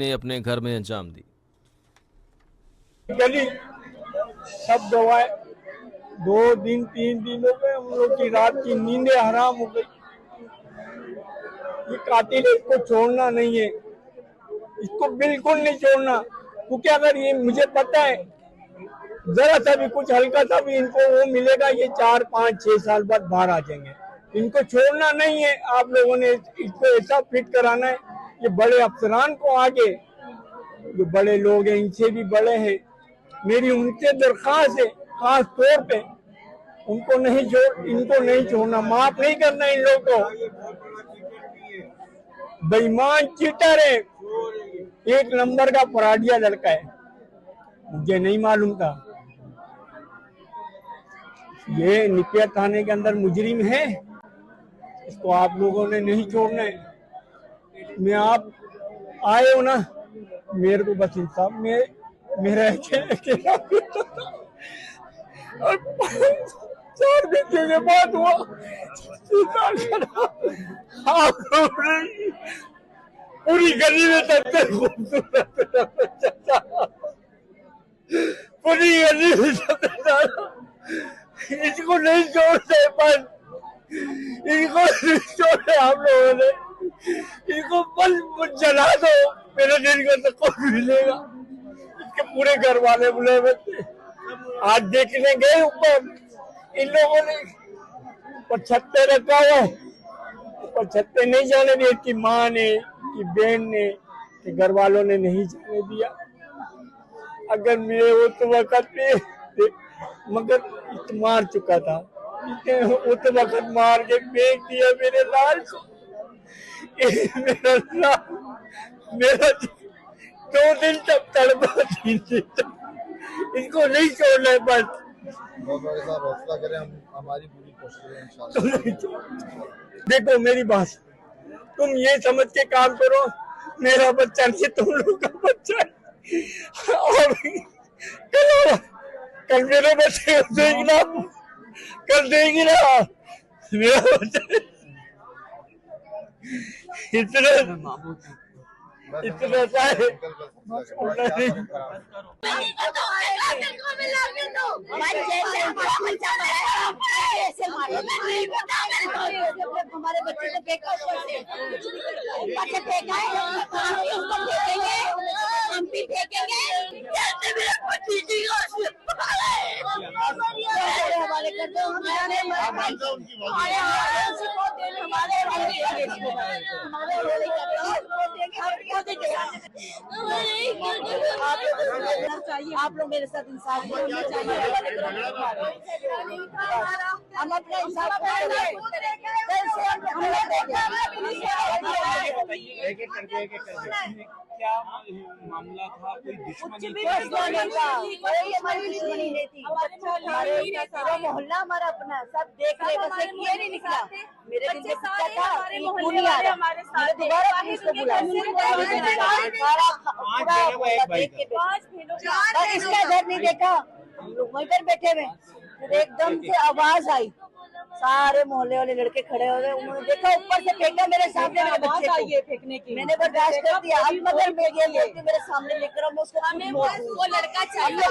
ने अपने घर में अंजाम दी। गली सब दवाएं 2 दिन 3 दिन हो गए, हम लोग की रात की नींदें हराम हो गई। ये कातिल है, इसको छोड़ना नहीं है, इसको बिल्कुल नहीं छोड़ना। क्योंकि अगर ये मुझे पता है जरा सा भी कुछ हल्का सा भी इनको वो मिलेगा, ये 4 5 6 साल बाद बाहर आ जाएंगे। इनको छोड़ना नहीं है, आप लोगों ने इसको ऐसा फिट कराना है। ये बड़े अफसरान को आगे, जो बड़े लोग हैं इनसे भी बड़े हैं, मेरी उनसे दरख्वास्त है खास तौर पे, इनको नहीं छोड़ना, माफ नहीं करना इन लोगों को। बेईमान चीटर है, 1 नंबर का पराठिया लड़का है, मुझे नहीं मालूम था। ये निपिया थाने के अंदर मुजरिम है, इसको आप लोगों ने नहीं छोड़ना है। मैं आप आए हो ना, मेरे को बस इंसाफ में मेरा अकेला और 4 घंटे के बाद हुआ। आप लोग पूरी गली में सबसे खूबसूरत बच्चा, पूरी गली में सबसे, इसको नहीं छोड़ते, पर इनको नहीं छोड़े आप लोगों ने, इनको बस जला दो, मेरे दिल को सुकून मिलेगा। इसके पूरे घर वाले बुले हुए थे, आज देखने गए ऊपर, इन लोगों ने ऊपर छत पे रखा हुआ है, ऊपर छत पे नहीं जाने दिया, इसकी माँ ने, इसकी बहन ने, इसके घर वालों ने नहीं जाने दिया। अगर मैं उस वक्त पे मगर मार चुका था, उस वक्त मार के फेंक दिया मेरे लाल को। मेरा लाल, मेरा 2 दिन तक तड़पा, 3 दिन तक, इसको नहीं छोड़ना है बस। हौसला करें, हम हमारी पूरी कोशिश है। देखो मेरी बात, तुम ये समझ के काम करो, मेरा बच्चा नहीं तुम लोग का बच्चा है। और कल मेरे बच्चे को देखना, कल देगी ना मेरा बच्चा। इतना हमारे बच्चे को फेंका, ऊपर से फेंका है, हम भी फेंकेंगे। हमारे कर दो, आप लोग मेरे साथ इंसाफ करना चाहिए, हम अपना इंसाफ क्या मामला था? कोई दुश्मनी कोई हमारी दुश्मनी नहीं थी, पूरा मोहल्ला हमारा अपना सब देख रहे, बस एक ये नहीं निकला। मेरे दिल में बच्चा था, क्यों नहीं आ रहा, मैंने दोबारा पुलिस को बुलाया, देख के इसका घर नहीं देखा, हम लोग वहीं पर बैठे हुए, फिर एकदम से आवाज आई, सारे मोहल्ले वाले लड़के खड़े हो गए, उन्होंने देखा ऊपर से फेंका मेरे सामने, मेरे बच्चे को फेंकने की, मैंने बर्दाश्त कर दिया। अब मगर मैं ये बोलती मेरे सामने लेकर मैं उसको वो लड़का चाहिए,